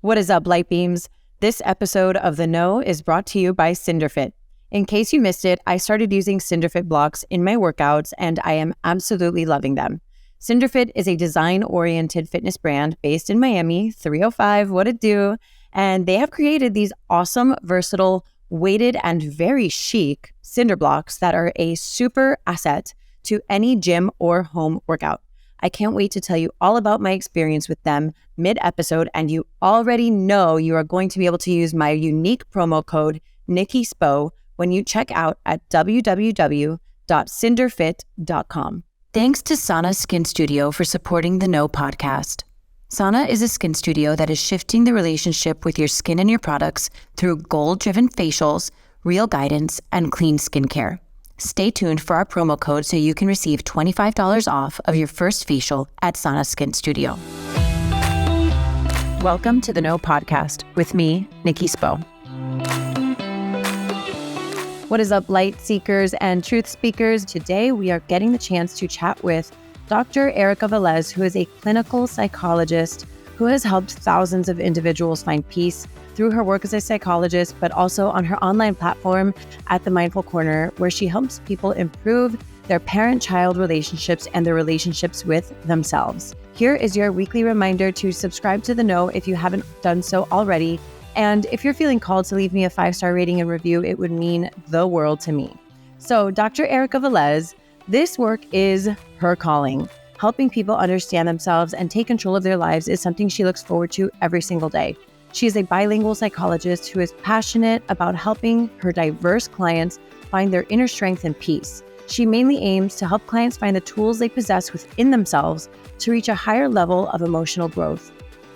What is up, light beams? This episode of The Know is brought to you by Cinderfit. In case you missed it, I started using Cinderfit blocks in my workouts and I am absolutely loving them. Cinderfit is a design-oriented fitness brand based in Miami, 305 What It Do, and they have created these awesome, versatile, weighted, and very chic Cinder blocks that are a super asset to any gym or home workout. I can't wait to tell you all about my experience with them mid-episode, and you already know you are going to be able to use my unique promo code NikkiSpo when you check out at www.cinderfit.com. Thanks to Sana Skin Studio for supporting the Know podcast. Sana is a skin studio that is shifting the relationship with your skin and your products through goal-driven facials, real guidance, and clean skincare. Stay tuned for our promo code so you can receive $25 off of your first facial at Sana Skin Studio. Welcome to the Know podcast with me, Nikki Spo. What is up, light seekers and truth speakers? Today, we are getting the chance to chat with Dr. Erika Valez, who is a clinical psychologist who has helped thousands of individuals find peace through her work as a psychologist, but also on her online platform at The Mindful Corner, where she helps people improve their parent-child relationships and their relationships with themselves. Here is your weekly reminder to subscribe to The Know if you haven't done so already. And if you're feeling called to leave me a 5-star rating and review, it would mean the world to me. So Dr. Erika Valez, this work is her calling. Helping people understand themselves and take control of their lives is something she looks forward to every single day. She is a bilingual psychologist who is passionate about helping her diverse clients find their inner strength and peace. She mainly aims to help clients find the tools they possess within themselves to reach a higher level of emotional growth.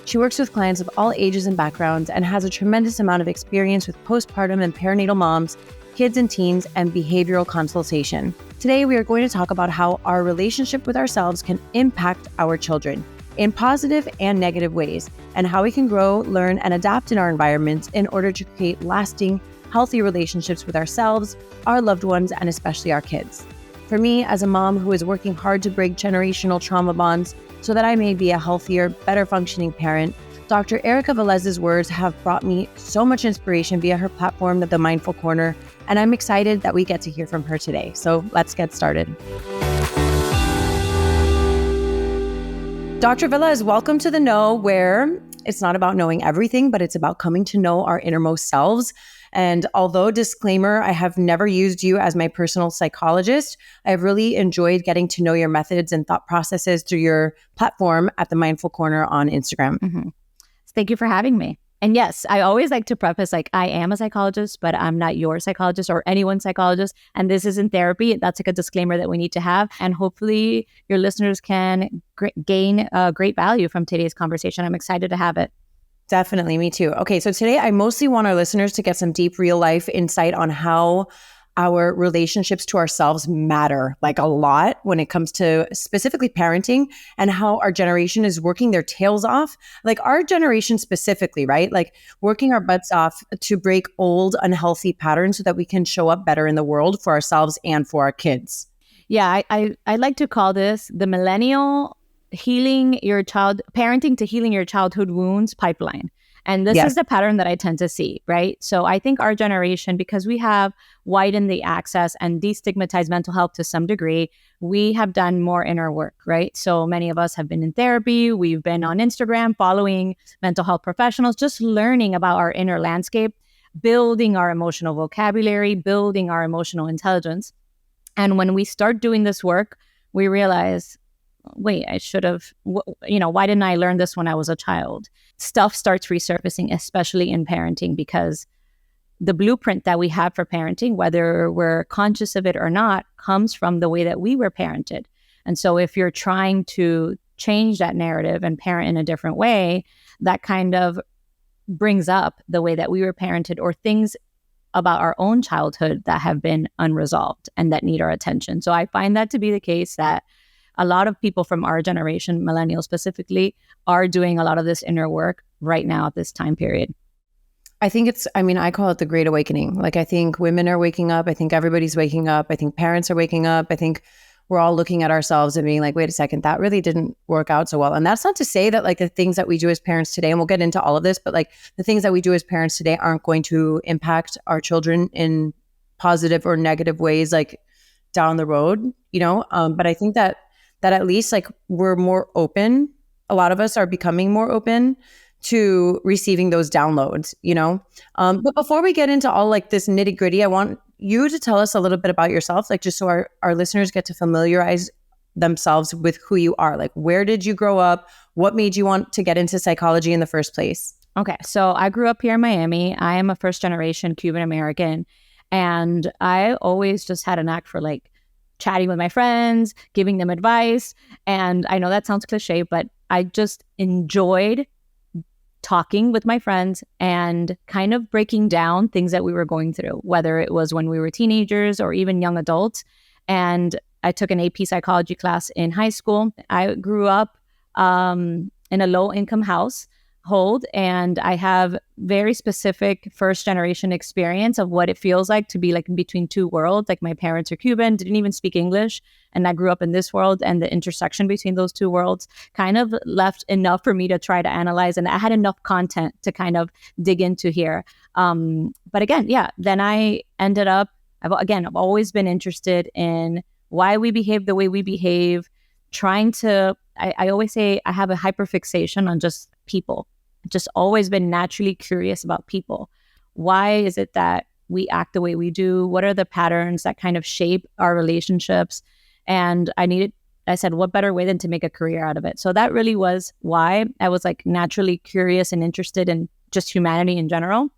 She works with clients of all ages and backgrounds and has a tremendous amount of experience with postpartum and perinatal moms, kids and teens, and behavioral consultation. Today, we are going to talk about how our relationship with ourselves can impact our children in positive and negative ways, and how we can grow, learn, and adapt in our environments in order to create lasting, healthy relationships with ourselves, our loved ones, and especially our kids. For me, as a mom who is working hard to break generational trauma bonds so that I may be a healthier, better functioning parent, Dr. Erika Valez's words have brought me so much inspiration via her platform, The Mindful Corner, and I'm excited that we get to hear from her today. So let's get started. Dr. Velez, welcome to The Know, where it's not about knowing everything, but it's about coming to know our innermost selves. And although, disclaimer, I have never used you as my personal psychologist, I've really enjoyed getting to know your methods and thought processes through your platform at The Mindful Corner on Instagram. Mm-hmm. Thank you for having me. And yes, I always like to preface, I am a psychologist, but I'm not your psychologist or anyone's psychologist. And this isn't therapy. That's a disclaimer that we need to have. And hopefully your listeners can gain great value from today's conversation. I'm excited to have it. Definitely. Me too. Okay. So today I mostly want our listeners to get some deep real life insight on how our relationships to ourselves matter a lot when it comes to specifically parenting, and how our generation is working their tails off. Our generation specifically, right? Working our butts off to break old, unhealthy patterns so that we can show up better in the world for ourselves and for our kids. Yeah, I like to call this the millennial parenting to healing your childhood wounds pipeline. And this is the pattern that I tend to see, right? So I think our generation, because we have widened the access and destigmatized mental health to some degree, we have done more inner work, right? So many of us have been in therapy. We've been on Instagram following mental health professionals, just learning about our inner landscape, building our emotional vocabulary, building our emotional intelligence. And when we start doing this work, we realize, wait, I should have, why didn't I learn this when I was a child? Stuff starts resurfacing, especially in parenting, because the blueprint that we have for parenting, whether we're conscious of it or not, comes from the way that we were parented. And so if you're trying to change that narrative and parent in a different way, that kind of brings up the way that we were parented, or things about our own childhood that have been unresolved and that need our attention. So I find that to be the case, that a lot of people from our generation, millennials specifically, are doing a lot of this inner work right now at this time period. I think I call it the Great Awakening. I think women are waking up. I think everybody's waking up. I think parents are waking up. I think we're all looking at ourselves and being like, wait a second, that really didn't work out so well. And that's not to say that like the things that we do as parents today, and we'll get into all of this, but like the things that we do as parents today aren't going to impact our children in positive or negative ways, like down the road, but I think that at least like we're more open. A lot of us are becoming more open to receiving those downloads, but before we get into all like this nitty gritty, I want you to tell us a little bit about yourself, like just so our listeners get to familiarize themselves with who you are. Like, where did you grow up? What made you want to get into psychology in the first place? Okay. So I grew up here in Miami. I am a first generation Cuban American. And I always just had a knack for like chatting with my friends, giving them advice. And I know that sounds cliche, but I just enjoyed talking with my friends and kind of breaking down things that we were going through, whether it was when we were teenagers or even young adults. And I took an AP psychology class in high school. I grew up in a low-income household, and I have very specific first-generation experience of what it feels like to be like in between two worlds. Like my parents are Cuban, didn't even speak English, and I grew up in this world, and the intersection between those two worlds kind of left enough for me to try to analyze, and I had enough content to kind of dig into here. But again, then I ended up, I've always been interested in why we behave the way we behave, trying to, I always say I have a hyperfixation on just people. Just always been naturally curious about people. Why is it that we act the way we do? What are the patterns that kind of shape our relationships? And I said, what better way than to make a career out of it? So that really was why I was like naturally curious and interested in just humanity in general.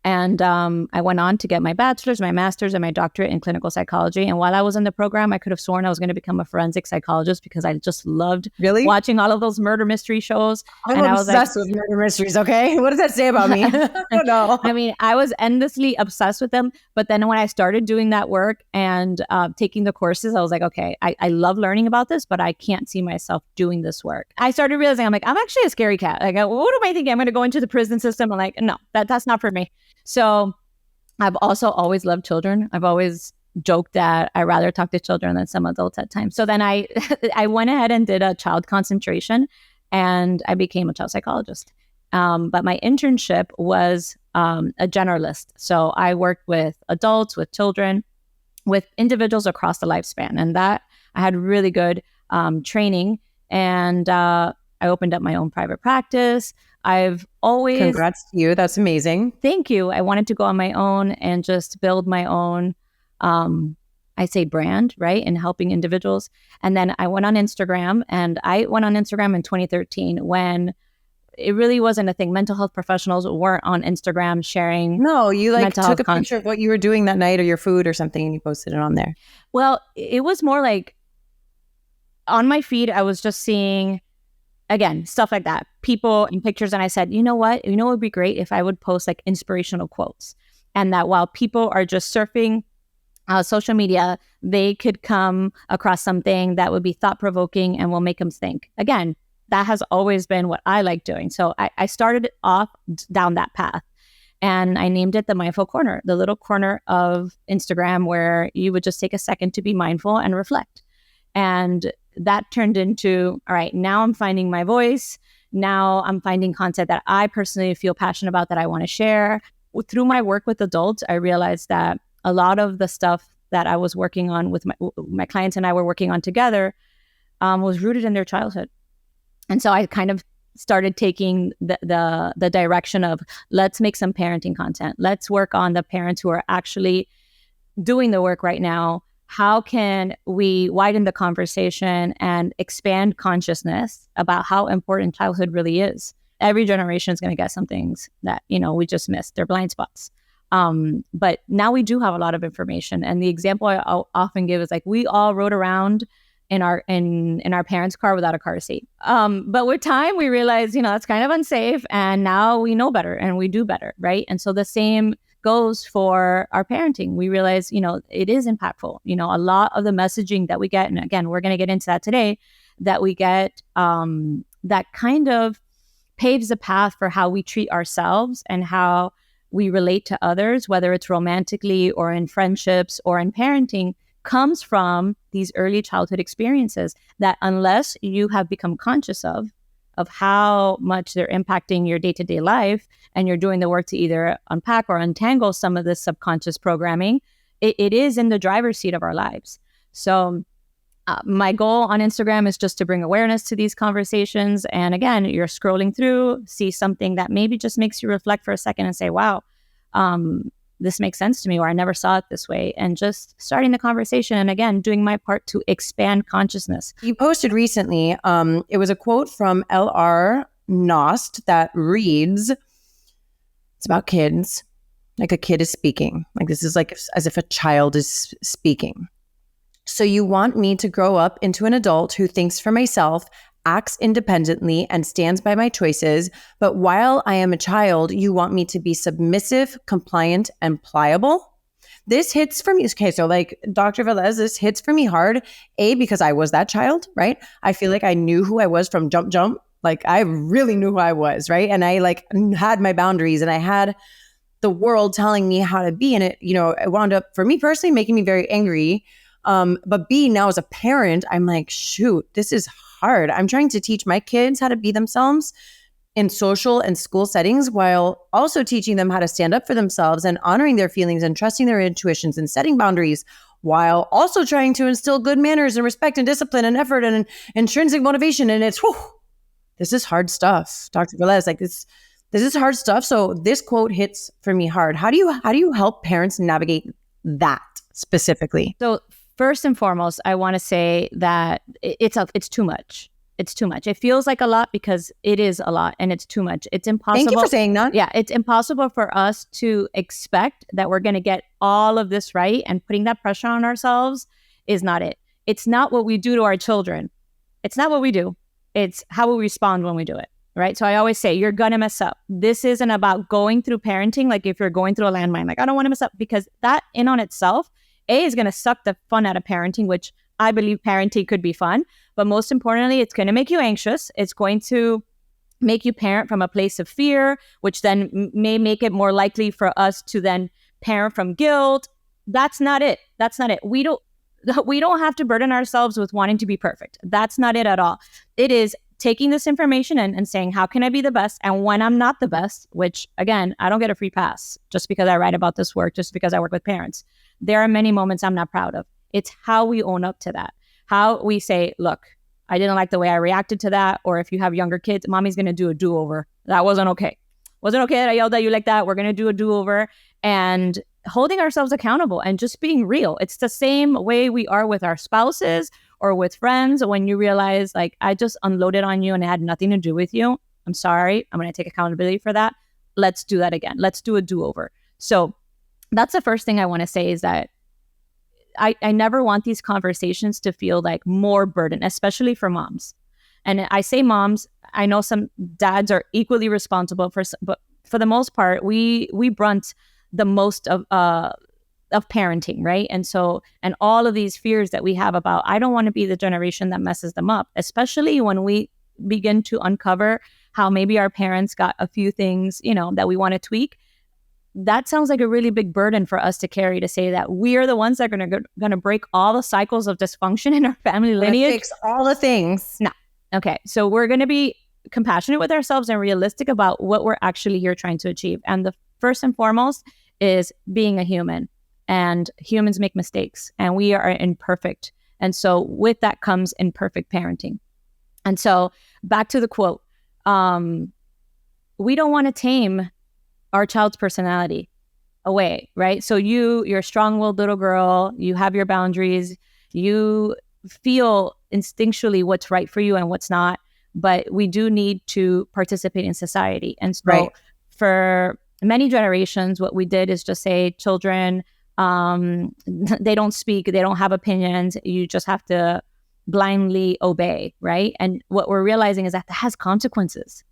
And I went on to get my bachelor's, my master's, and my doctorate in clinical psychology. And while I was in the program, I could have sworn I was going to become a forensic psychologist because I just loved watching all of those murder mystery shows. I'm obsessed with murder mysteries, okay? What does that say about me? I don't know. I mean, I was endlessly obsessed with them. But then when I started doing that work and taking the courses, I was like, okay, I love learning about this, but I can't see myself doing this work. I started realizing, I'm actually a scary cat. Like, what am I thinking? I'm going to go into the prison system. I'm like, no, that's not for me. So I've also always loved children. I've always joked that I rather talk to children than some adults at times. So then I went ahead and did a child concentration, and I became a child psychologist. But my internship was a generalist. So I worked with adults, with children, with individuals across the lifespan. And that I had really good training. And I opened up my own private practice. I've always... Congrats to you. That's amazing. Thank you. I wanted to go on my own and just build my own, I say brand, right? In helping individuals. And then I went on Instagram, and I went on Instagram in 2013 when it really wasn't a thing. Mental health professionals weren't on Instagram sharing. No, you like took a picture of what you were doing that night or your food or something, and you posted it on there. Well, it was more like on my feed, I was just seeing, again, stuff like that, people in pictures. And I said, you know what? It would be great if I would post like inspirational quotes. And that while people are just surfing social media, they could come across something that would be thought-provoking and will make them think. Again, that has always been what I like doing. So I started off down that path. And I named it the Mindful Corner, the little corner of Instagram where you would just take a second to be mindful and reflect. And that turned into, all right, now I'm finding my voice. Now I'm finding content that I personally feel passionate about that I want to share. Through my work with adults, I realized that a lot of the stuff that I was working on with my clients and I were working on together was rooted in their childhood. And so I kind of started taking the direction of, let's make some parenting content. Let's work on the parents who are actually doing the work right now. How can we widen the conversation and expand consciousness about how important childhood really is? Every generation is going to get some things that, we just missed. They're blind spots. But now we do have a lot of information. And the example I often give is like, we all rode around in our parents' car without a car seat. But with time, we realized, that's kind of unsafe. And now we know better and we do better, right? And so the same goes for our parenting. We realize, it is impactful. A lot of the messaging that we get, and again, we're going to get into that today, that we get that kind of paves the path for how we treat ourselves and how we relate to others, whether it's romantically or in friendships or in parenting, comes from these early childhood experiences that unless you have become conscious of how much they're impacting your day-to-day life, and you're doing the work to either unpack or untangle some of this subconscious programming, it is in the driver's seat of our lives. So my goal on Instagram is just to bring awareness to these conversations. And again, you're scrolling through, see something that maybe just makes you reflect for a second and say, wow, this makes sense to me, or I never saw it this way. And just starting the conversation. And again, doing my part to expand consciousness. You posted recently, it was a quote from L.R. Nost that reads, it's about kids, like a kid is speaking. Like this is like as if a child is speaking. So you want me to grow up into an adult who thinks for myself, acts independently, and stands by my choices. But while I am a child, you want me to be submissive, compliant, and pliable. This hits for me. Okay, so like Dr. Velez, this hits for me hard. A, because I was that child, right? I feel like I knew who I was from jump. Like I really knew who I was, right? And I like had my boundaries, and I had the world telling me how to be. And it, it wound up for me personally making me very angry. But B, now as a parent, I'm like, shoot, this is hard. I'm trying to teach my kids how to be themselves in social and school settings, while also teaching them how to stand up for themselves and honoring their feelings and trusting their intuitions and setting boundaries, while also trying to instill good manners and respect and discipline and effort and intrinsic motivation. And it's, this is hard stuff, Dr. Velez. Like this is hard stuff. So this quote hits for me hard. How do you help parents navigate that specifically? So first and foremost, I want to say that it's too much. It's too much. It feels like a lot because it is a lot, and it's too much. It's impossible. Thank you for saying that. Yeah, it's impossible for us to expect that we're going to get all of this right, and putting that pressure on ourselves is not it. It's not what we do to our children. It's not what we do. It's how we respond when we do it, right? So I always say, you're going to mess up. This isn't about going through parenting like if you're going through a landmine. Like, I don't want to mess up, because that in on itself, A, is going to suck the fun out of parenting, which I believe parenting could be fun. But most importantly, it's going to make you anxious. It's going to make you parent from a place of fear, which then may make it more likely for us to then parent from guilt. That's not it. That's not it. We don't have to burden ourselves with wanting to be perfect. That's not it at all. It is taking this information and saying, how can I be the best? And when I'm not the best, which again, I don't get a free pass just because I write about this work, just because I work with parents. There are many moments I'm not proud of. It's how we own up to that. How we say, look, I didn't like the way I reacted to that. Or if you have younger kids, mommy's going to do a do-over. That wasn't okay. Wasn't okay that I yelled at you like that. We're going to do a do-over. And holding ourselves accountable and just being real. It's the same way we are with our spouses or with friends. When you realize, like, I just unloaded on you and it had nothing to do with you. I'm sorry. I'm going to take accountability for that. Let's do that again. Let's do a do-over. So that's the first thing I want to say, is that I never want these conversations to feel like more burden, especially for moms. And I say moms, I know some dads are equally responsible but for the most part, we brunt the most of parenting, right? And all of these fears that we have about, I don't want to be the generation that messes them up, especially when we begin to uncover how maybe our parents got a few things, that we want to tweak. That sounds like a really big burden for us to carry, to say that we are the ones that are going to break all the cycles of dysfunction in our family lineage. Fix all the things. No. Okay. So we're going to be compassionate with ourselves and realistic about what we're actually here trying to achieve. And the first and foremost is being a human, and humans make mistakes, and we are imperfect. And so with that comes imperfect parenting. And so back to the quote, we don't want to tame our child's personality away, right? So you're a strong-willed little girl, you have your boundaries, you feel instinctually what's right for you and what's not, but we do need to participate in society. And so for many generations, what we did is just say, children, they don't speak, they don't have opinions, you just have to blindly obey, right? And what we're realizing is that has consequences.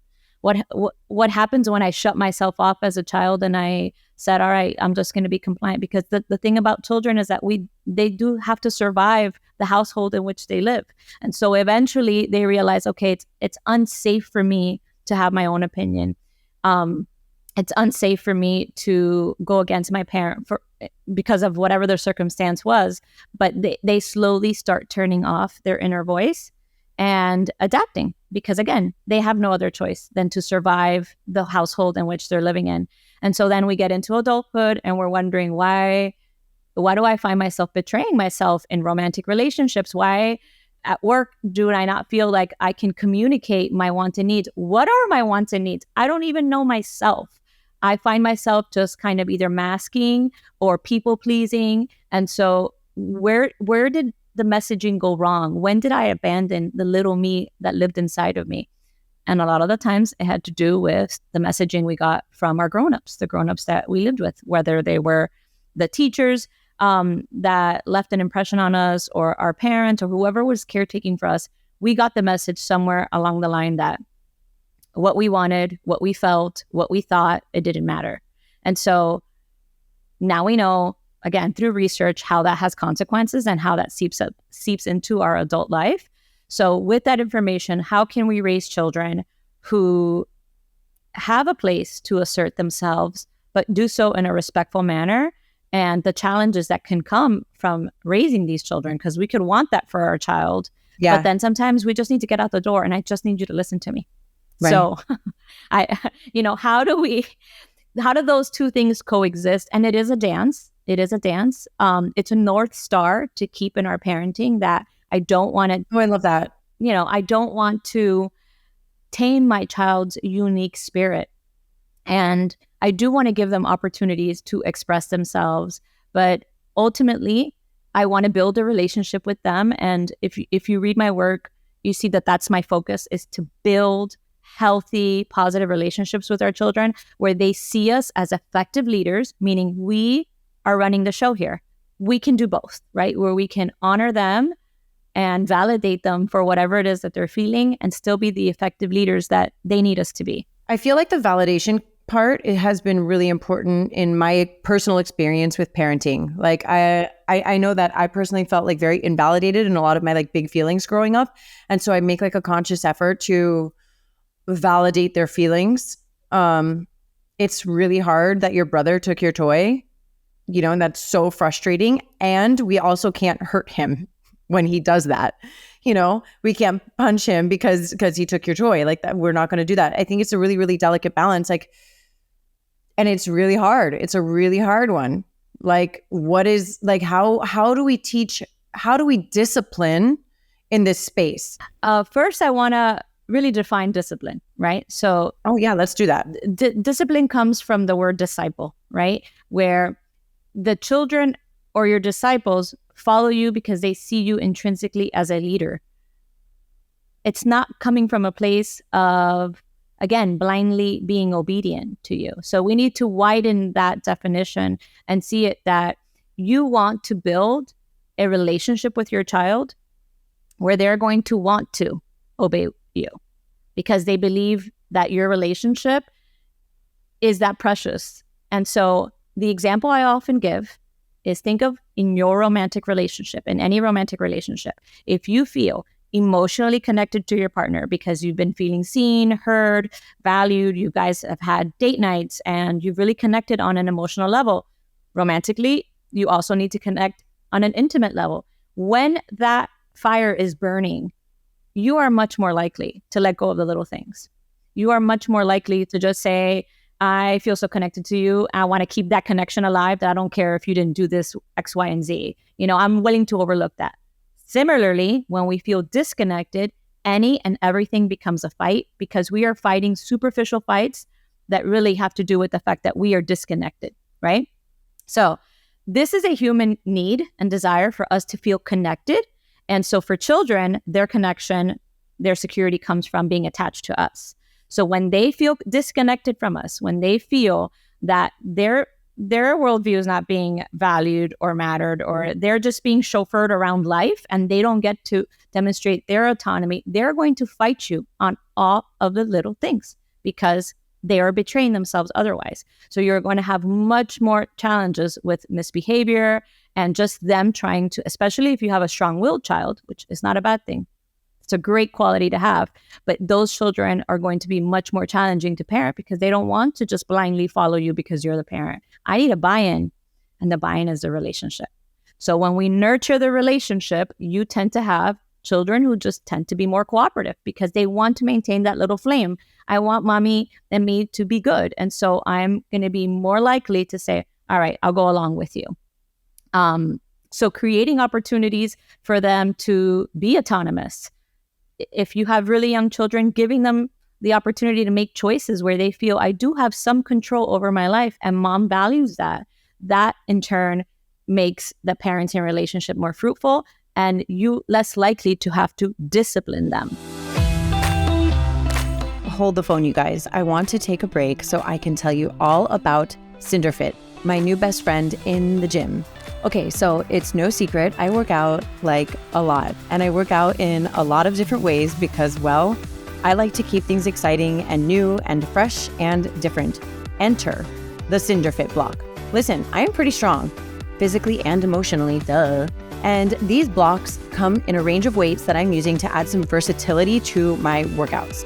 What happens when I shut myself off as a child and I said, all right, I'm just going to be compliant? Because the thing about children is that they do have to survive the household in which they live. And so eventually they realize, okay, it's unsafe for me to have my own opinion. It's unsafe for me to go against my parent because of whatever their circumstance was, but they slowly start turning off their inner voice and adapting, because again, they have no other choice than to survive the household in which they're living in. And so then we get into adulthood and we're wondering, why do I find myself betraying myself in romantic relationships? Why at work do I not feel like I can communicate my wants and needs? What are my wants and needs? I don't even know myself. I find myself just kind of either masking or people pleasing. And so where did the messaging go wrong? When did I abandon the little me that lived inside of me? And a lot of the times it had to do with the messaging we got from our grownups, the grownups that we lived with, whether they were the teachers that left an impression on us, or our parents, or whoever was caretaking for us. We got the message somewhere along the line that what we wanted, what we felt, what we thought, it didn't matter. And so now we know, again, through research, how that has consequences and how that seeps into our adult life. So with that information, how can we raise children who have a place to assert themselves, but do so in a respectful manner? And the challenges that can come from raising these children, because we could want that for our child, but then sometimes we just need to get out the door and I just need you to listen to me. Right. So how do those two things coexist? And it is a dance. It's a North Star to keep in our parenting, that I don't want to. Oh, I love that. I don't want to tame my child's unique spirit. And I do want to give them opportunities to express themselves. But ultimately, I want to build a relationship with them. And if you read my work, you see that that's my focus, is to build healthy, positive relationships with our children, where they see us as effective leaders, meaning we are running the show here. We can do both, right? Where we can honor them and validate them for whatever it is that they're feeling, and still be the effective leaders that they need us to be. I feel like the validation part, it has been really important in my personal experience with parenting. Like I know that I personally felt like very invalidated in a lot of my like big feelings growing up. And so I make like a conscious effort to validate their feelings. It's really hard that your brother took your toy, and that's so frustrating. And we also can't hurt him when he does that. We can't punch him because he took your toy. Like that, we're not going to do that. I think it's a really, really delicate balance. Like, and it's really hard. It's a really hard one. Like, how do we teach? How do we discipline in this space? First, I want to really define discipline, right? So, let's do that. Discipline comes from the word disciple, right? Where the children or your disciples follow you because they see you intrinsically as a leader. It's not coming from a place of, again, blindly being obedient to you. So we need to widen that definition and see it that you want to build a relationship with your child where they're going to want to obey you because they believe that your relationship is that precious. And so the example I often give is, think of in your romantic relationship, in any romantic relationship, if you feel emotionally connected to your partner because you've been feeling seen, heard, valued, you guys have had date nights and you've really connected on an emotional level. Romantically, you also need to connect on an intimate level. When that fire is burning, you are much more likely to let go of the little things. You are much more likely to just say, I feel so connected to you. I want to keep that connection alive, that I don't care if you didn't do this X, Y, and Z. I'm willing to overlook that. Similarly, when we feel disconnected, any and everything becomes a fight because we are fighting superficial fights that really have to do with the fact that we are disconnected, right? So this is a human need and desire for us to feel connected. And so for children, their connection, their security comes from being attached to us. So when they feel disconnected from us, when they feel that their worldview is not being valued or mattered, or they're just being chauffeured around life and they don't get to demonstrate their autonomy, they're going to fight you on all of the little things because they are betraying themselves otherwise. So you're going to have much more challenges with misbehavior and just them trying to, especially if you have a strong-willed child, which is not a bad thing. It's a great quality to have, but those children are going to be much more challenging to parent because they don't want to just blindly follow you because you're the parent. I need a buy-in. and the buy-in is the relationship. So when we nurture the relationship, you tend to have children who just tend to be more cooperative because they want to maintain that little flame. I want mommy and me to be good. And so I'm going to be more likely to say, all right, I'll go along with you. So creating opportunities for them to be autonomous. If you have really young children, giving them the opportunity to make choices where they feel I do have some control over my life and mom values that. That in turn makes the parenting relationship more fruitful and you less likely to have to discipline them. Hold the phone, you guys. I want to take a break so I can tell you all about Cinderfit, my new best friend in the gym. Okay, so it's no secret, I work out like a lot, and I work out in a lot of different ways because, well, I like to keep things exciting and new and fresh and different. Enter the Cinderfit block. Listen, I am pretty strong, physically and emotionally, duh. And these blocks come in a range of weights that I'm using to add some versatility to my workouts.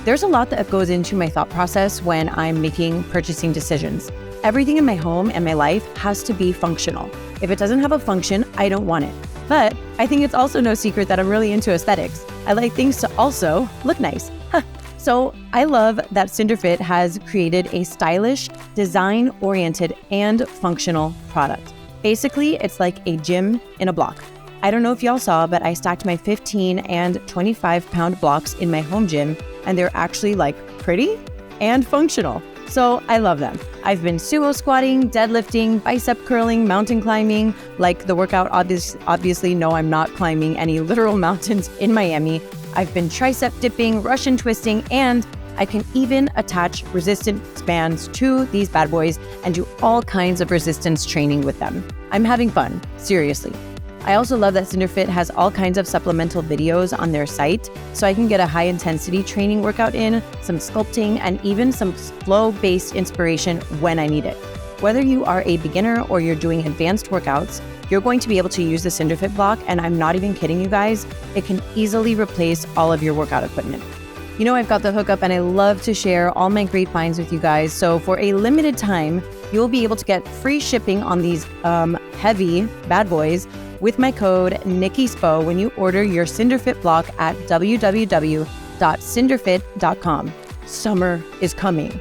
There's a lot that goes into my thought process when I'm making purchasing decisions. Everything in my home and my life has to be functional. If it doesn't have a function, I don't want it. But I think it's also no secret that I'm really into aesthetics. I like things to also look nice. So I love that Cinderfit has created a stylish, design-oriented, and functional product. Basically, it's like a gym in a block. I don't know if y'all saw, but I stacked my 15 and 25-pound blocks in my home gym, and they're actually like pretty and functional. So I love them. I've been sumo squatting, deadlifting, bicep curling, mountain climbing. Like the workout, obviously, no, I'm not climbing any literal mountains in Miami. I've been tricep dipping, Russian twisting, and I can even attach resistance bands to these bad boys and do all kinds of resistance training with them. I'm having fun, seriously. I also love that Cinderfit has all kinds of supplemental videos on their site, so I can get a high-intensity training workout in, some sculpting, and even some flow-based inspiration when I need it. Whether you are a beginner or you're doing advanced workouts, you're going to be able to use the Cinderfit block, and I'm not even kidding you guys, it can easily replace all of your workout equipment. You know I've got the hookup and I love to share all my great finds with you guys, so for a limited time, you'll be able to get free shipping on these heavy bad boys with my code NikkiSpo when you order your Cinderfit block at www.cinderfit.com. Summer is coming.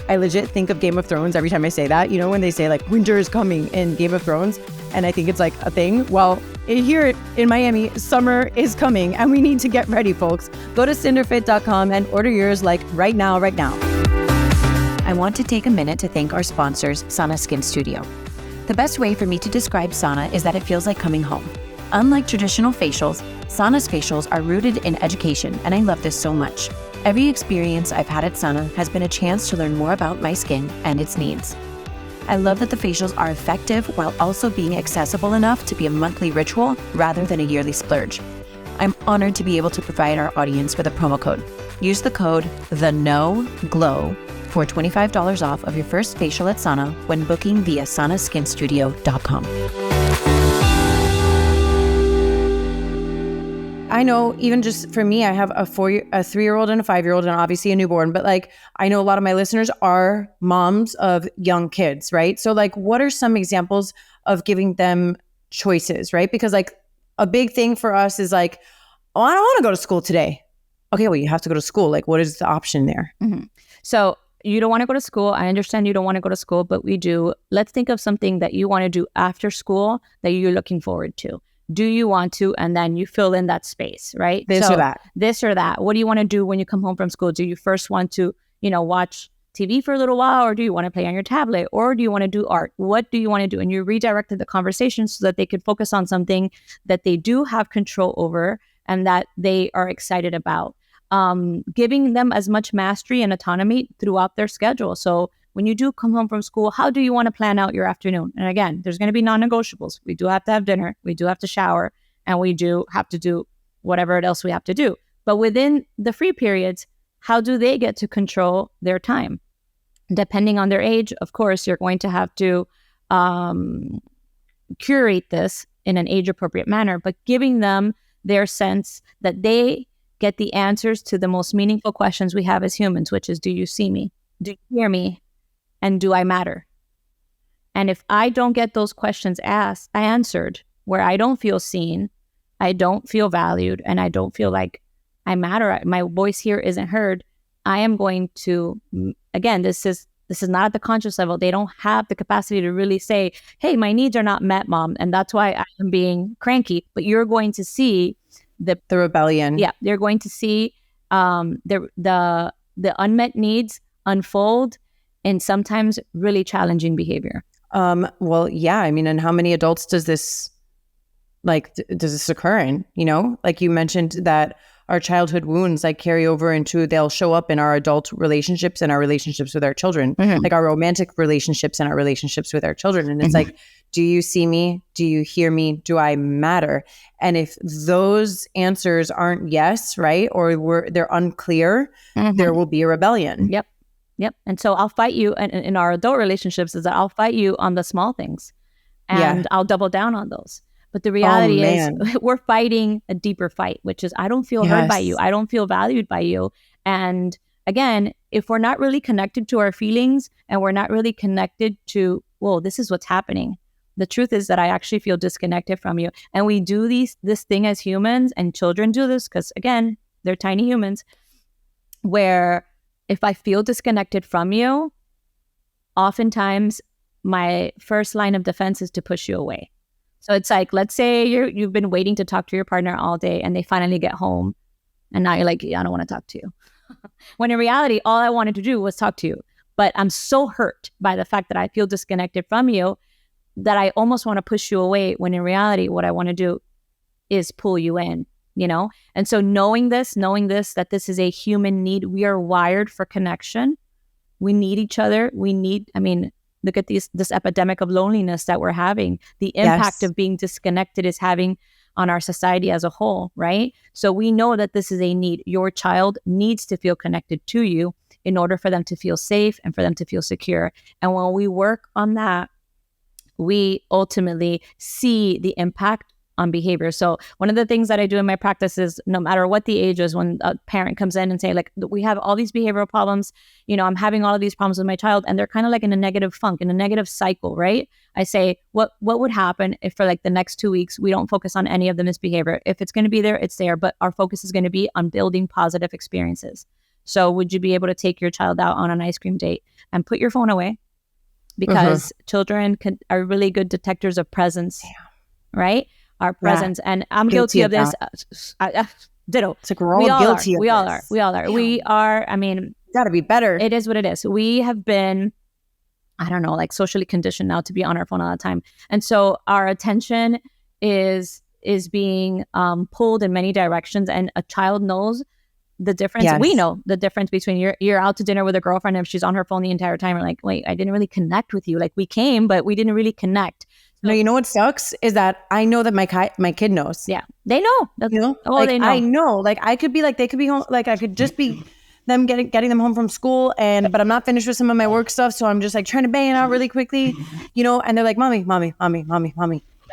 I legit think of Game of Thrones every time I say that. You know when they say like winter is coming in Game of Thrones and I think it's like a thing? Well, here in Miami, summer is coming and we need to get ready, folks. Go to cinderfit.com and order yours like right now. I want to take a minute to thank our sponsors, Sana Skin Studio. The best way for me to describe Sana is that it feels like coming home. Unlike traditional facials, Sana's facials are rooted in education, and I love this so much. Every experience I've had at Sana has been a chance to learn more about my skin and its needs. I love that the facials are effective while also being accessible enough to be a monthly ritual rather than a yearly splurge. I'm honored to be able to provide our audience with a promo code. Use the code THENOGLOW for $25 off of your first facial at Sana when booking via sanaskinstudio.com. I know even just for me, I have a 3-year-old and a 5-year-old and obviously a newborn, but like I know a lot of my listeners are moms of young kids, right? So like what are some examples of giving them choices, right? Because like a big thing for us is like, oh, I don't want to go to school today. Okay, well, you have to go to school. Like what is the option there? Mm-hmm. So you don't want to go to school. I understand you don't want to go to school, but we do. Let's think of something that you want to do after school that you're looking forward to. Do you want to? And then you fill in that space, right? This or that. This or that. What do you want to do when you come home from school? Do you first want to, watch TV for a little while, or do you want to play on your tablet, or do you want to do art? What do you want to do? And you redirected the conversation so that they could focus on something that they do have control over and that they are excited about. Giving them as much mastery and autonomy throughout their schedule. So when you do come home from school, how do you want to plan out your afternoon? And again, there's going to be non-negotiables. We do have to have dinner. We do have to shower. And we do have to do whatever else we have to do. But within the free periods, how do they get to control their time? Depending on their age, of course, you're going to have to curate this in an age-appropriate manner, but giving them their sense that they get the answers to the most meaningful questions we have as humans, which is, do you see me? Do you hear me? And do I matter? And if I don't get those questions answered, where I don't feel seen, I don't feel valued, and I don't feel like I matter, my voice here isn't heard, I am going to, again, this is not at the conscious level. They don't have the capacity to really say, hey, my needs are not met, mom, and that's why I am being cranky. But you're going to see the rebellion. Yeah, they're going to see the unmet needs unfold in sometimes really challenging behavior. Well, yeah. I mean, and how many adults does this occur in? You know, like you mentioned that our childhood wounds like carry over into, they'll show up in our adult relationships and our relationships with our children, like our romantic relationships and our relationships with our children. And it's like, do you see me? Do you hear me? Do I matter? And if those answers aren't yes, right, or they're unclear, there will be a rebellion. Yep. And so I'll fight you, and in our adult relationships, is that I'll fight you on the small things, and I'll double down on those. But the reality is we're fighting a deeper fight, which is I don't feel heard by you. I don't feel valued by you. And again, if we're not really connected to our feelings and we're not really connected to, whoa, this is what's happening. The truth is that I actually feel disconnected from you. And we do this thing as humans, and children do this because, again, they're tiny humans, where if I feel disconnected from you, oftentimes my first line of defense is to push you away. So it's like, let's say you've been waiting to talk to your partner all day and they finally get home, and now you're like, yeah, I don't want to talk to you. When in reality, all I wanted to do was talk to you. But I'm so hurt by the fact that I feel disconnected from you that I almost want to push you away, when in reality, what I want to do is pull you in, you know? And so knowing this, that this is a human need, we are wired for connection. We need each other. Look at this epidemic of loneliness that we're having. The impact of being disconnected is having on our society as a whole, right? So we know that this is a need. Your child needs to feel connected to you in order for them to feel safe and for them to feel secure. And when we work on that, we ultimately see the impact on behavior. So one of the things that I do in my practice is, no matter what the age is, when a parent comes in and say, like, we have all these behavioral problems, you know, I'm having all of these problems with my child, and they're kind of like in a negative funk, in a negative cycle, right? I say, what would happen if for like the next 2 weeks, we don't focus on any of the misbehavior? If it's going to be there, it's there, but our focus is going to be on building positive experiences. So would you be able to take your child out on an ice cream date and put your phone away? Because children are really good detectors of presence, right? Our presence. And I'm guilty of this. Ditto. It's like we're all guilty of this. We all are. Yeah. We are, I mean, gotta be better. It is what it is. We have been, I don't know, like socially conditioned now to be on our phone all the time. And so our attention is being pulled in many directions, and a child knows the difference. Yes. We know the difference between you're out to dinner with a girlfriend, and if she's on her phone the entire time, we're like, wait, I didn't really connect with you. Like, we came, but we didn't really connect. No, you know what sucks is that I know that my kid knows. Yeah, they know. You know, they know. I know. Like, I could be like, they could be home. Like, I could just be them getting them home from school, but I'm not finished with some of my work stuff, so I'm just like trying to bang it out really quickly, you know. And they're like, mommy,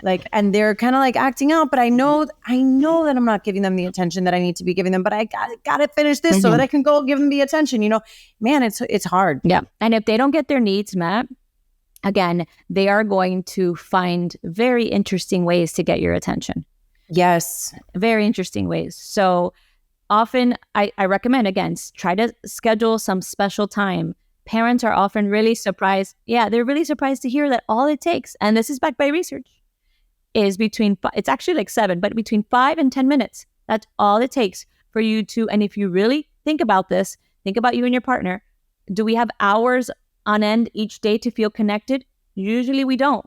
like, and they're kind of like acting out. But I know that I'm not giving them the attention that I need to be giving them. But I gotta finish this so that I can go give them the attention. You know, man, it's hard. Yeah, and if they don't get their needs met, again, they are going to find very interesting ways to get your attention. Yes. Very interesting ways. So often I recommend, again, try to schedule some special time. Parents are often really surprised. Yeah, they're really surprised to hear that all it takes, and this is backed by research, is it's actually like 7, but between 5 and 10 minutes. That's all it takes for you to, and if you really think about this, think about you and your partner. Do we have hours on end each day to feel connected? Usually we don't.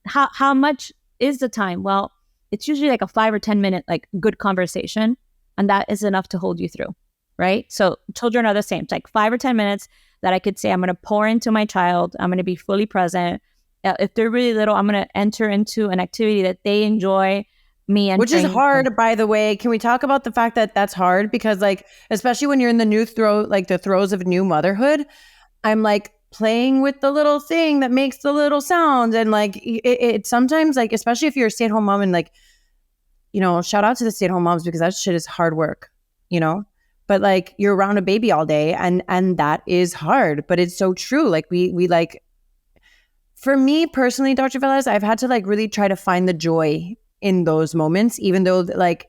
How much is the time? Well, it's usually like a 5 or 10 minute like good conversation, and that is enough to hold you through, right? So children are the same. It's like 5 or 10 minutes that I could say, I'm going to pour into my child. I'm going to be fully present. If they're really little, I'm going to enter into an activity that they enjoy. Which is hard, by the way. Can we talk about the fact that that's hard? Because, like, especially when you're in the throes of new motherhood, I'm like playing with the little thing that makes the little sound. And like, it sometimes, like, especially if you're a stay-at-home mom, and like, you know, shout out to the stay-at-home moms, because that shit is hard work, you know, but like, you're around a baby all day, and that is hard, but it's so true. Like we like for me personally, Dr. Velez, I've had to like really try to find the joy in those moments, even though like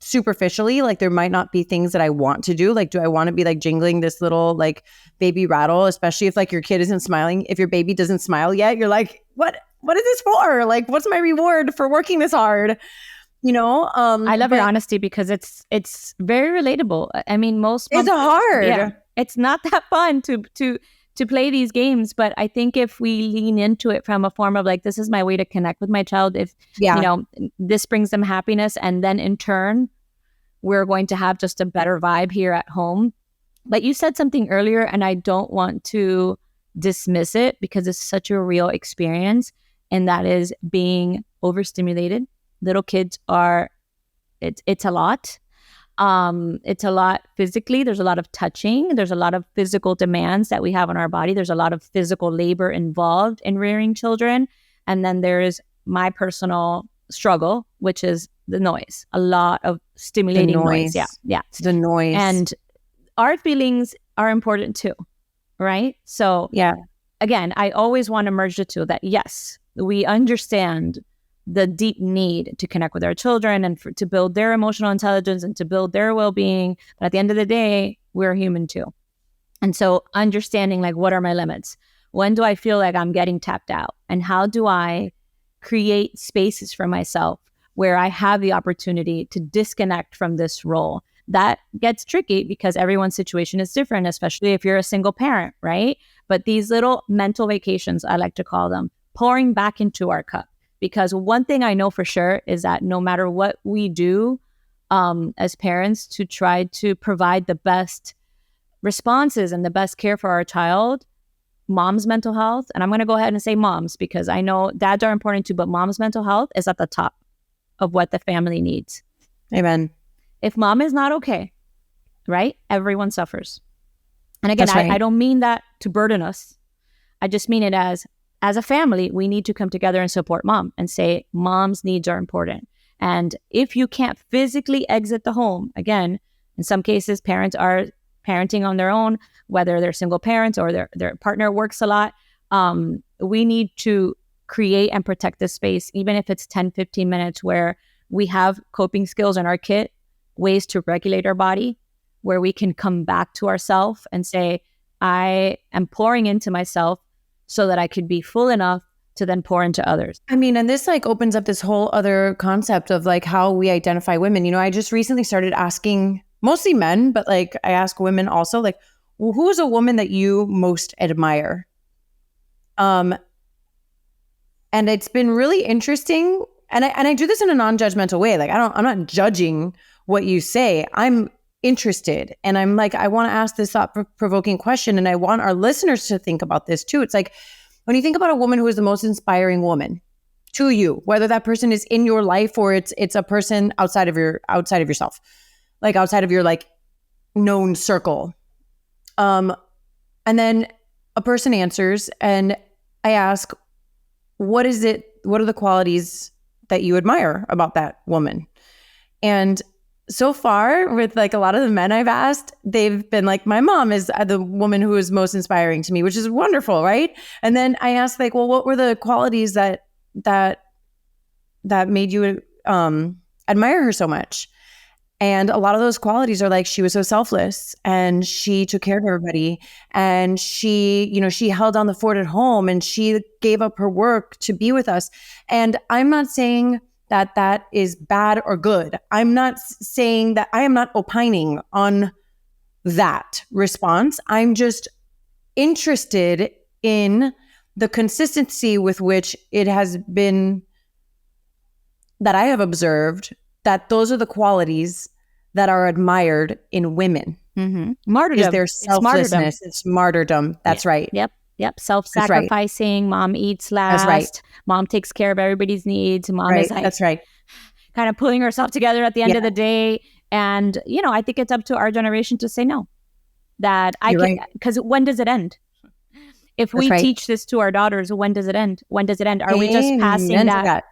superficially, like there might not be things that I want to do. Like, do I want to be like jingling this little like baby rattle, especially if like your kid isn't smiling? If your baby doesn't smile yet, you're like, what is this for? Like, what's my reward for working this hard? You know, I love your honesty because it's very relatable. I mean, most moms, it's hard. Yeah, it's not that fun to play these games, but I think if we lean into it from a form of like, this is my way to connect with my child, if you know, this brings them happiness, and then in turn, we're going to have just a better vibe here at home. But you said something earlier, and I don't want to dismiss it because it's such a real experience, and that is being overstimulated. Little kids are, it's a lot. It's a lot physically. There's a lot of touching. There's a lot of physical demands that we have on our body. There's a lot of physical labor involved in rearing children. And then there's my personal struggle, which is the noise. A lot of stimulating noise. Yeah. The noise. And our feelings are important too, right? So again, I always want to merge the two, that yes, we understand the deep need to connect with our children and to build their emotional intelligence and to build their well-being. But at the end of the day, we're human too. And so understanding like, what are my limits? When do I feel like I'm getting tapped out? And how do I create spaces for myself where I have the opportunity to disconnect from this role? That gets tricky because everyone's situation is different, especially if you're a single parent, right? But these little mental vacations, I like to call them, pouring back into our cup. Because one thing I know for sure is that no matter what we do as parents to try to provide the best responses and the best care for our child, mom's mental health, and I'm going to go ahead and say moms because I know dads are important too, but mom's mental health is at the top of what the family needs. Amen. If mom is not okay, right, everyone suffers. And again, I don't mean that to burden us. I just mean it as a family, we need to come together and support mom and say mom's needs are important. And if you can't physically exit the home, again, in some cases, parents are parenting on their own, whether they're single parents or their partner works a lot. We need to create and protect this space, even if it's 10, 15 minutes where we have coping skills in our kit, ways to regulate our body, where we can come back to ourselves and say, I am pouring into myself so that I could be full enough to then pour into others. I mean, and this like opens up this whole other concept of like how we identify women. You know, I just recently started asking mostly men, but like I ask women also, like, well, who is a woman that you most admire? And it's been really interesting. And I do this in a non-judgmental way. Like I'm not judging what you say. I'm interested. And I'm like, I want to ask this thought-provoking question. And I want our listeners to think about this too. It's like, when you think about a woman who is the most inspiring woman to you, whether that person is in your life or it's a person outside of yourself, like outside of your like known circle. And then a person answers and I ask, what are the qualities that you admire about that woman? And so far, with like a lot of the men I've asked, they've been like, my mom is the woman who is most inspiring to me, which is wonderful, right? And then I asked, like, well, what were the qualities that made you admire her so much? And a lot of those qualities are like, she was so selfless and she took care of everybody, and she held down the fort at home and she gave up her work to be with us. And I'm not saying that is bad or good. I'm not saying that. I am not opining on that response. I'm just interested in the consistency with which it has been, that I have observed, that those are the qualities that are admired in women. Mm-hmm. Martyrdom. Is their selflessness. It's martyrdom. That's right. Yep. Self-sacrificing. Right. Mom eats last. That's right. Mom takes care of everybody's needs. Mom is like, that's right. Kind of pulling herself together at the end of the day. And, I think it's up to our generation to say no. That because when does it end? If we teach this to our daughters, when does it end? When does it end? Are we just passing that?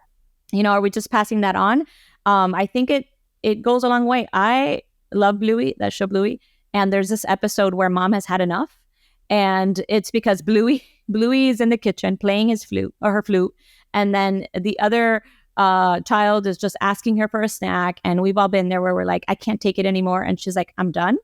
Are we just passing that on? I think it goes a long way. I love Bluey, that show Bluey. And there's this episode where mom has had enough. And it's because Bluey is in the kitchen playing his flute or her flute. And then the other child is just asking her for a snack. And we've all been there where we're like, I can't take it anymore. And she's like, I'm done.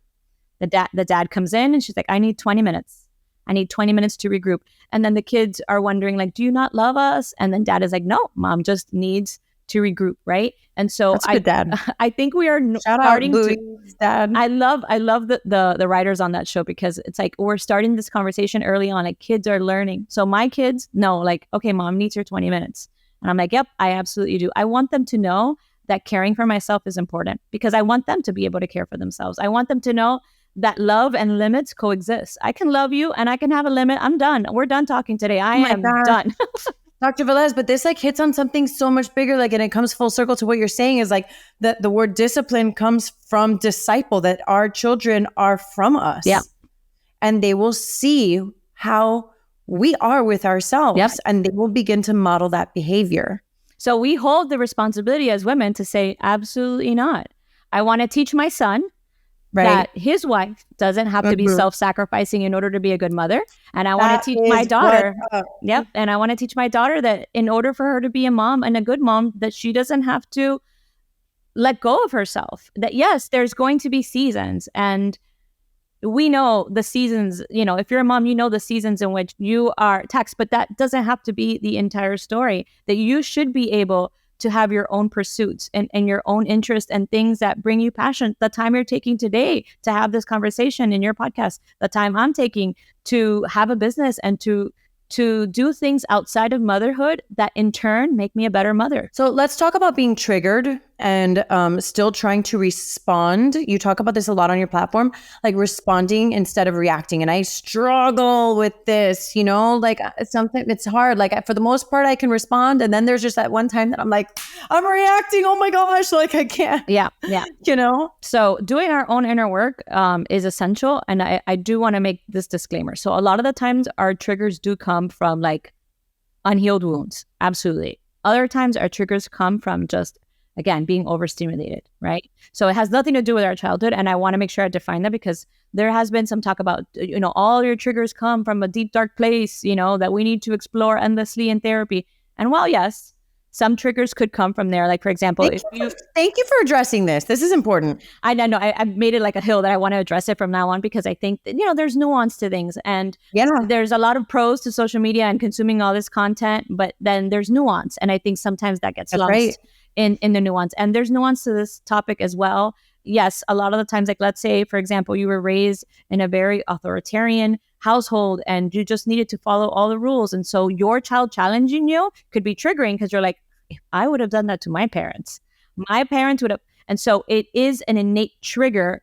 The dad comes in and she's like, I need 20 minutes. I need 20 minutes to regroup. And then the kids are wondering, like, do you not love us? And then dad is like, no, mom just needs to regroup, right? And so I think we are starting to. Dad. I love the writers on that show, because it's like we're starting this conversation early on. Like, kids are learning. So my kids know, like, okay, mom needs her 20 minutes. And I'm like, yep, I absolutely do. I want them to know that caring for myself is important, because I want them to be able to care for themselves. I want them to know that love and limits coexist. I can love you and I can have a limit. I'm done. We're done talking today. I am done. Dr. Velez, but this like hits on something so much bigger, like, and it comes full circle to what you're saying is like the word discipline comes from disciple, that our children are from us. Yeah. And they will see how we are with ourselves. Yep. And they will begin to model that behavior. So we hold the responsibility as women to say, absolutely not. I want to teach my son that his wife doesn't have to be self-sacrificing in order to be a good mother. And I want to teach my daughter. Yep. And I want to teach my daughter that in order for her to be a mom and a good mom, that she doesn't have to let go of herself. That yes, there's going to be seasons, and we know the seasons, if you're a mom, you know the seasons in which you are taxed, but that doesn't have to be the entire story. That you should be able to have your own pursuits and your own interests and things that bring you passion. The time you're taking today to have this conversation in your podcast, the time I'm taking to have a business and to do things outside of motherhood that in turn make me a better mother. So let's talk about being triggered and still trying to respond. You talk about this a lot on your platform, like responding instead of reacting. And I struggle with this, like it's hard. Like for the most part, I can respond. And then there's just that one time that I'm like, I'm reacting. Oh my gosh, like I can't. Yeah. So doing our own inner work is essential. And I do want to make this disclaimer. So a lot of the times our triggers do come from like unhealed wounds. Absolutely. Other times our triggers come from just, again, being overstimulated, right? So it has nothing to do with our childhood. And I want to make sure I define that, because there has been some talk about, all your triggers come from a deep, dark place, that we need to explore endlessly in therapy. And while yes, some triggers could come from there. Like, for example, thank you for addressing this. This is important. I know. I've made it like a hill that I want to address it from now on, because I think that, there's nuance to things. And there's a lot of pros to social media and consuming all this content, but then there's nuance. And I think sometimes that gets lost in the nuance. And there's nuance to this topic as well. Yes, a lot of the times, like let's say, for example, you were raised in a very authoritarian household and you just needed to follow all the rules. And so your child challenging you could be triggering, because you're like, if I would have done that to my parents would have. And so it is an innate trigger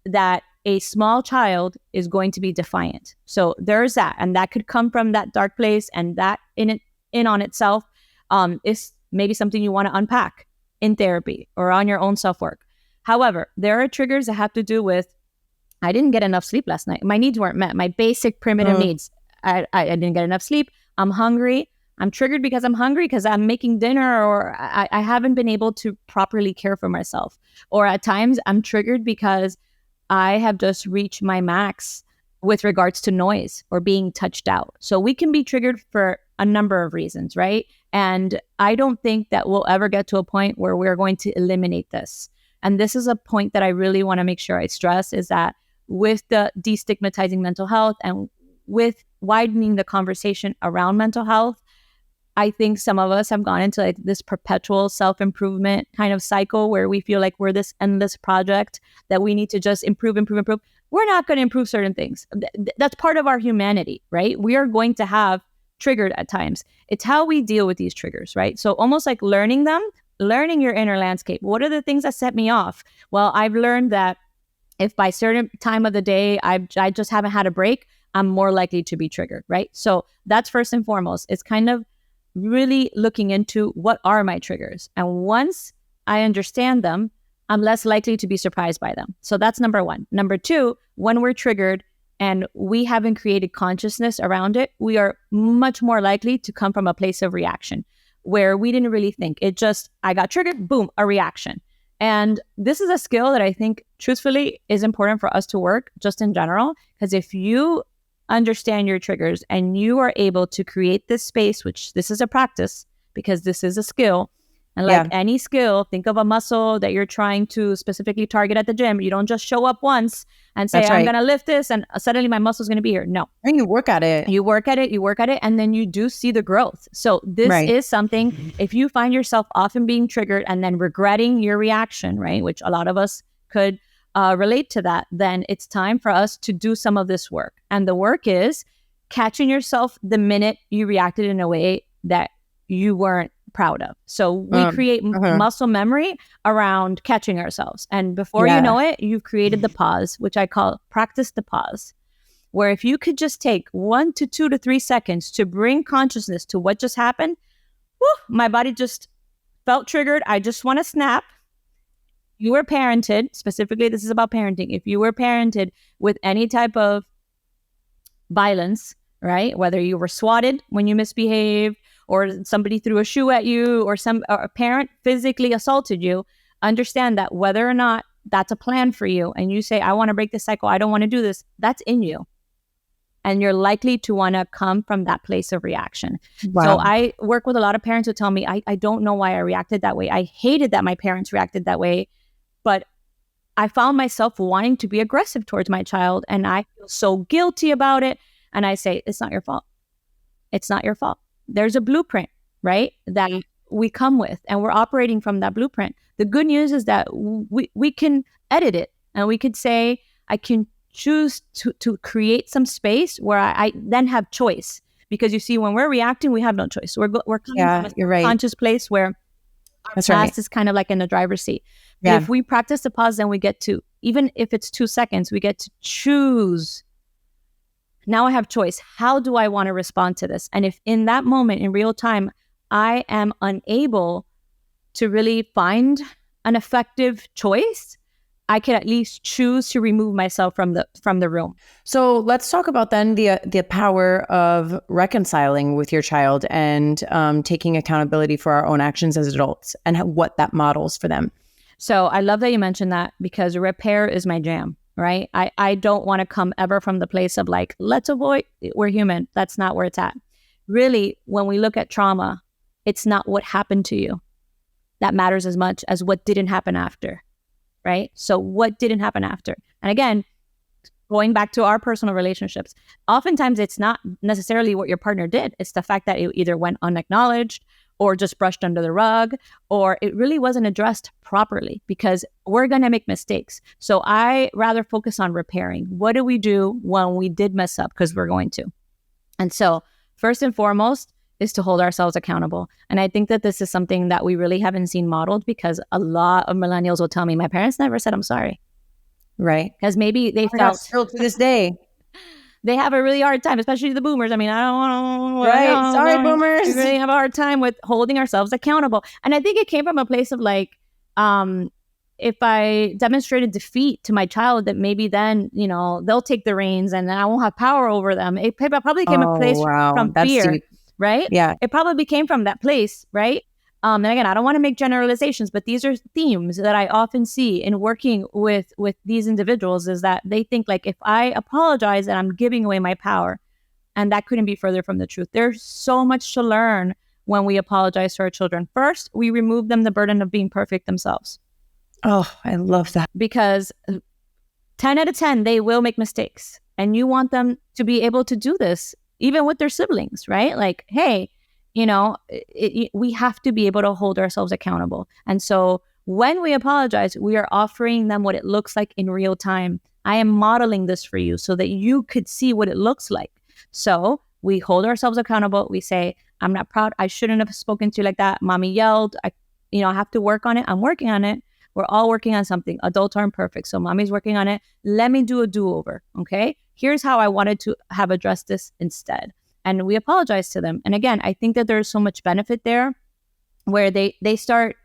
that a small child is going to be defiant. So there's that. And that could come from that dark place. And that in on itself is maybe something you want to unpack in therapy or on your own self-work. However, there are triggers that have to do with, I didn't get enough sleep last night. My needs weren't met. My basic primitive needs. I didn't get enough sleep. I'm hungry. I'm triggered because I'm hungry, because I'm making dinner, or I haven't been able to properly care for myself. Or at times I'm triggered because I have just reached my max with regards to noise or being touched out. So we can be triggered for a number of reasons, right? And I don't think that we'll ever get to a point where we're going to eliminate this. And this is a point that I really want to make sure I stress, is that with the destigmatizing mental health and with widening the conversation around mental health, I think some of us have gone into like this perpetual self-improvement kind of cycle where we feel like we're this endless project that we need to just improve. We're not going to improve certain things. That's part of our humanity, right? We are going to have triggered at times. It's how we deal with these triggers, right? So almost like learning your inner landscape. What are the things that set me off? Well, I've learned that if by certain time of the day, I just haven't had a break, I'm more likely to be triggered, right? So that's first and foremost. It's kind of really looking into what are my triggers. And once I understand them, I'm less likely to be surprised by them. So that's number one. Number two, when we're triggered and we haven't created consciousness around it, we are much more likely to come from a place of reaction where we didn't really think. It just, I got triggered, boom, a reaction. And this is a skill that I think truthfully is important for us to work just in general, because if you understand your triggers and you are able to create this space, which this is a practice because this is a skill. And like any skill, think of a muscle that you're trying to specifically target at the gym. You don't just show up once and say, I'm going to lift this and suddenly my muscle's going to be here. No. And you work at it. You work at it, and then you do see the growth. So this is something, if you find yourself often being triggered and then regretting your reaction, right, which a lot of us could relate to that, then it's time for us to do some of this work. And the work is catching yourself the minute you reacted in a way that you weren't proud of. So we create muscle memory around catching ourselves. And before you know it, you've created the pause, which I call practice the pause, where if you could just take 1 to 2 to 3 seconds to bring consciousness to what just happened, my body just felt triggered. I just want to snap. You were parented, specifically, this is about parenting. If you were parented with any type of violence, right? Whether you were swatted when you misbehaved, or somebody threw a shoe at you, or a parent physically assaulted you, understand that whether or not that's a plan for you, and you say, I want to break this cycle, I don't want to do this, that's in you. And you're likely to want to come from that place of reaction. Wow. So I work with a lot of parents who tell me, I don't know why I reacted that way. I hated that my parents reacted that way, but I found myself wanting to be aggressive towards my child, and I feel so guilty about it. And I say, it's not your fault. It's not your fault. There's a blueprint, right, that we come with, and we're operating from that blueprint. The good news is that we can edit it, and we could say, I can choose to create some space where I then have choice. Because you see, when we're reacting, we have no choice. We're coming from a conscious place where our past is kind of like in the driver's seat. But if we practice the pause, then we get to, even if it's 2 seconds, we get to choose. Now I have choice. How do I want to respond to this? And if in that moment, in real time, I am unable to really find an effective choice, I can at least choose to remove myself from the room. So let's talk about then the power of reconciling with your child and taking accountability for our own actions as adults, and what that models for them. So I love that you mentioned that, because repair is my jam. Right? I don't want to come ever from the place of like, let's avoid, we're human. That's not where it's at. Really, when we look at trauma, it's not what happened to you that matters as much as what didn't happen after, right? So what didn't happen after? And again, going back to our personal relationships, oftentimes it's not necessarily what your partner did. It's the fact that it either went unacknowledged, or just brushed under the rug, or it really wasn't addressed properly, because we're going to make mistakes. So I rather focus on repairing. What do we do when we did mess up? Because we're going to. And so first and foremost is to hold ourselves accountable. And I think that this is something that we really haven't seen modeled, because a lot of millennials will tell me, my parents never said I'm sorry. Right. Because maybe they felt still to this day. They have a really hard time, especially the boomers. I mean, I don't want to... Right. Sorry, boomers. We really have a hard time with holding ourselves accountable. And I think it came from a place of like, if I demonstrated defeat to my child, that maybe then, they'll take the reins and then I won't have power over them. It probably came a place from fear, right? Yeah. It probably came from that place, right? And again, I don't want to make generalizations, but these are themes that I often see in working with these individuals, is that they think like, if I apologize, then I'm giving away my power. And that couldn't be further from the truth. There's so much to learn when we apologize to our children. First, we remove them the burden of being perfect themselves. Oh, I love that. Because 10 out of 10, they will make mistakes. And you want them to be able to do this, even with their siblings, right? Like, hey, we have to be able to hold ourselves accountable. And so when we apologize, we are offering them what it looks like in real time. I am modeling this for you so that you could see what it looks like. So we hold ourselves accountable. We say, I'm not proud. I shouldn't have spoken to you like that. Mommy yelled. I have to work on it. I'm working on it. We're all working on something. Adults are imperfect. So mommy's working on it. Let me do a do-over. Okay. Here's how I wanted to have addressed this instead. And we apologize to them. And again, I think that there's so much benefit there, where they start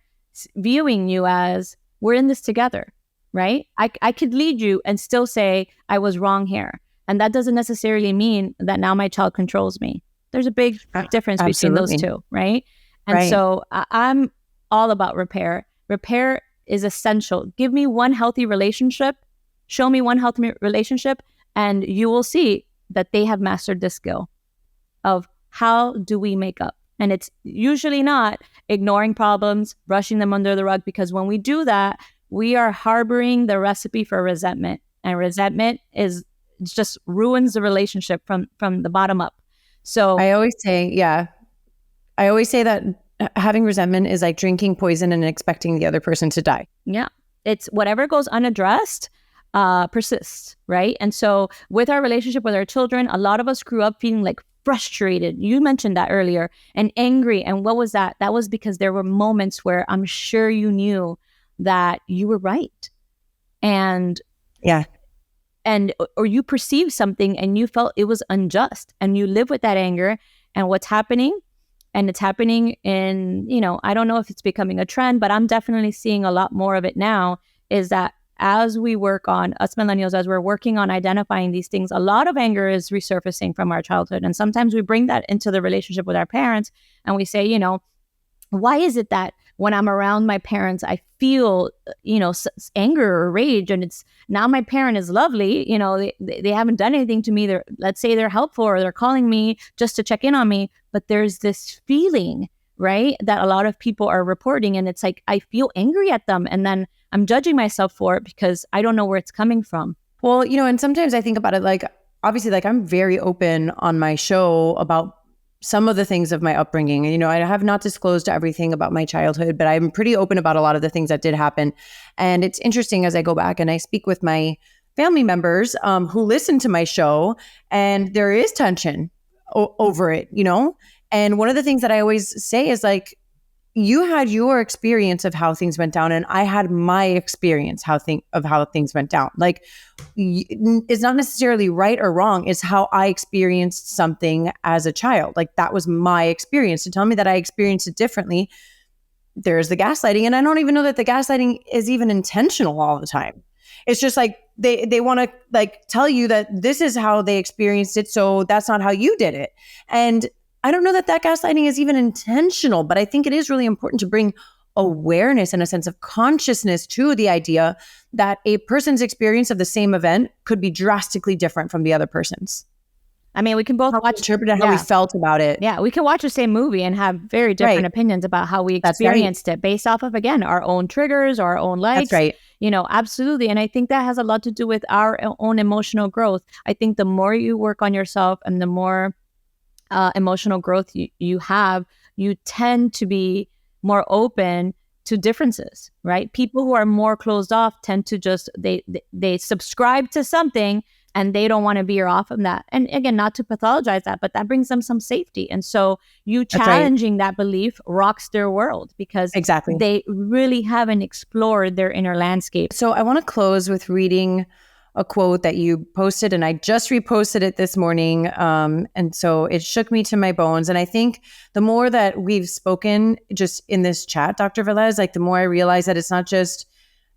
viewing you as, we're in this together, right? I could lead you and still say, I was wrong here. And that doesn't necessarily mean that now my child controls me. There's a big difference between those two, right? And so I'm all about repair. Repair is essential. Give me one healthy relationship, show me one healthy relationship, and you will see that they have mastered the skill of how do we make up. And it's usually not ignoring problems, brushing them under the rug, because when we do that, we are harboring the recipe for resentment. And resentment just ruins the relationship from the bottom up. So I always say that having resentment is like drinking poison and expecting the other person to die. Yeah. It's whatever goes unaddressed persists, right? And so with our relationship with our children, a lot of us grew up feeling like frustrated. You mentioned that earlier, and angry. And what was that? That was because there were moments where I'm sure you knew that you were right. And or you perceived something and you felt it was unjust, and you live with that anger. And what's happening? And it's happening in, I don't know if it's becoming a trend, but I'm definitely seeing a lot more of it now, is that as we work on, us millennials, as we're working on identifying these things, a lot of anger is resurfacing from our childhood. And sometimes we bring that into the relationship with our parents, and we say, why is it that when I'm around my parents, I feel, anger or rage, and it's now my parent is lovely, they haven't done anything to me. Let's say they're helpful, or they're calling me just to check in on me. But there's this feeling, right, that a lot of people are reporting, and it's like, I feel angry at them, and then I'm judging myself for it because I don't know where it's coming from. Well, and sometimes I think about it, like, obviously, like, I'm very open on my show about some of the things of my upbringing. And, I have not disclosed everything about my childhood, but I'm pretty open about a lot of the things that did happen. And it's interesting as I go back and I speak with my family members who listen to my show, and there is tension over it, And one of the things that I always say is, like, you had your experience of how things went down, and I had my experience of how things went down. Like, it's not necessarily right or wrong. It's how I experienced something as a child. Like, that was my experience. To tell me that I experienced it differently, there's the gaslighting. And I don't even know that the gaslighting is even intentional all the time. It's just like they want to, like, tell you that this is how they experienced it, so that's not how you did it. And I don't know that gaslighting is even intentional, but I think it is really important to bring awareness and a sense of consciousness to the idea that a person's experience of the same event could be drastically different from the other person's. I mean, we can both interpret how we felt about it. Yeah, we can watch the same movie and have very different opinions about how we experienced it based off of, again, our own triggers, our own likes. That's right. Absolutely. And I think that has a lot to do with our own emotional growth. I think the more you work on yourself and the more emotional growth you have, you tend to be more open to differences, right? People who are more closed off tend to just, they subscribe to something and they don't want to veer off of that. And again, not to pathologize that, but that brings them some safety. And so you challenging that belief rocks their world, because they really haven't explored their inner landscape. So I want to close with reading a quote that you posted, and I just reposted it this morning. And so it shook me to my bones. And I think the more that we've spoken just in this chat, Dr. Velez, like, the more I realize that it's not just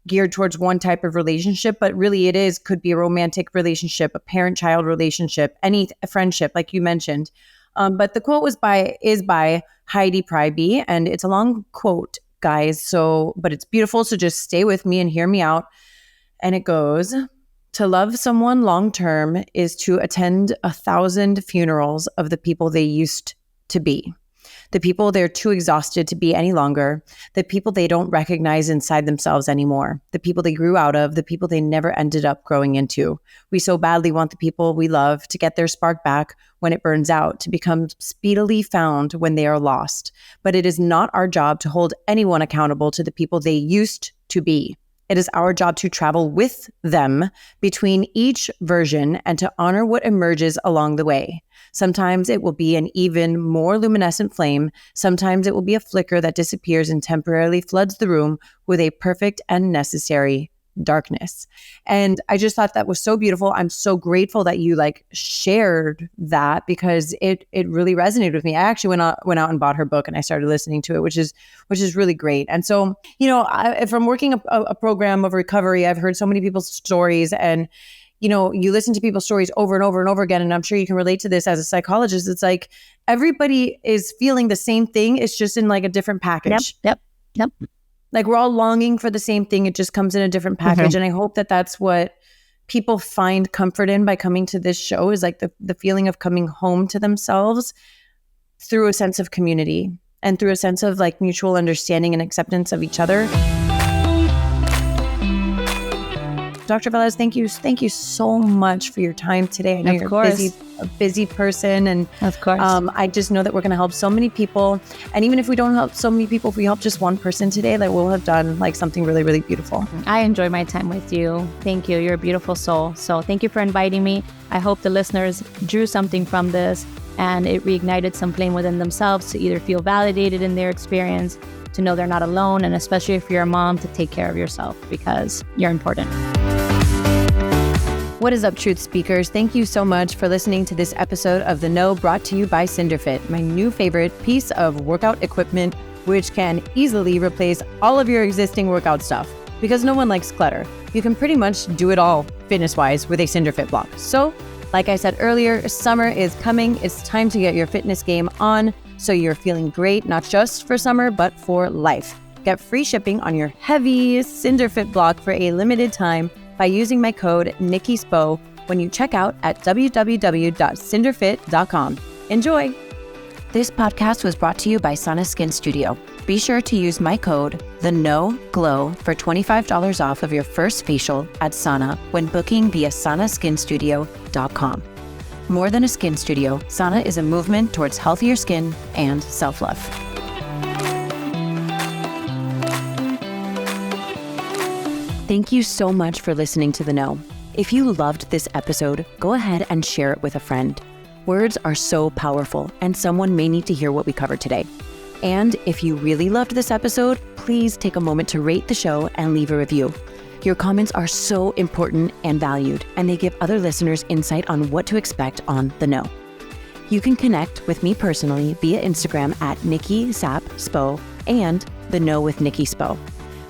geared towards one type of relationship, but really could be a romantic relationship, a parent-child relationship, any friendship, like you mentioned. But the quote is by Heidi Pryby, and it's a long quote, guys. But it's beautiful. So just stay with me and hear me out. And it goes: to love someone long-term is to attend 1,000 funerals of the people they used to be, the people they're too exhausted to be any longer, the people they don't recognize inside themselves anymore, the people they grew out of, the people they never ended up growing into. We so badly want the people we love to get their spark back when it burns out, to become speedily found when they are lost. But it is not our job to hold anyone accountable to the people they used to be. It is our job to travel with them between each version and to honor what emerges along the way. Sometimes it will be an even more luminescent flame. Sometimes it will be a flicker that disappears and temporarily floods the room with a perfect and necessary darkness. And I just thought that was so beautiful. I'm so grateful that you shared that, because it really resonated with me. I actually went out and bought her book and I started listening to it, which is really great. And so, from working a program of recovery, I've heard so many people's stories, and you listen to people's stories over and over and over again. And I'm sure you can relate to this as a psychologist. It's like everybody is feeling the same thing. It's just in a different package. Yep. Like, we're all longing for the same thing. It just comes in a different package. Mm-hmm. And I hope that that's what people find comfort in by coming to this show is like the feeling of coming home to themselves through a sense of community and through a sense of like mutual understanding and acceptance of each other. Dr. Velez, thank you so much for your time today. I know you're a busy person, and of course, I just know that we're going to help so many people. And even if we don't help so many people, if we help just one person today, like we'll have done like something really, really beautiful. I enjoy my time with you. Thank you. You're a beautiful soul. So thank you for inviting me. I hope the listeners drew something from this and it reignited some flame within themselves to either feel validated in their experience, to know they're not alone, and especially if you're a mom, to take care of yourself because you're important. What is up, Truth Speakers? Thank you so much for listening to this episode of The Know, brought to you by Cinderfit, my new favorite piece of workout equipment, which can easily replace all of your existing workout stuff because no one likes clutter. You can pretty much do it all fitness-wise with a Cinderfit block. So, like I said earlier, summer is coming. It's time to get your fitness game on so you're feeling great, not just for summer, but for life. Get free shipping on your heavy Cinderfit block for a limited time by using my code NikkiSpo when you check out at www.cinderfit.com. Enjoy! This podcast was brought to you by Sana Skin Studio. Be sure to use my code TheKnowGlow for $25 off of your first facial at Sana when booking via sanaskinstudio.com. More than a skin studio, Sana is a movement towards healthier skin and self-love. Thank you so much for listening to The Know. If you loved this episode, go ahead and share it with a friend. Words are so powerful, and someone may need to hear what we covered today. And if you really loved this episode, please take a moment to rate the show and leave a review. Your comments are so important and valued, and they give other listeners insight on what to expect on The Know. You can connect with me personally via Instagram at NikkiSapSpo and The Know with Nikki Spo.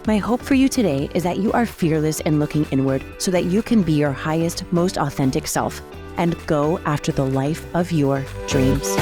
My hope for you today is that you are fearless in looking inward so that you can be your highest, most authentic self and go after the life of your dreams.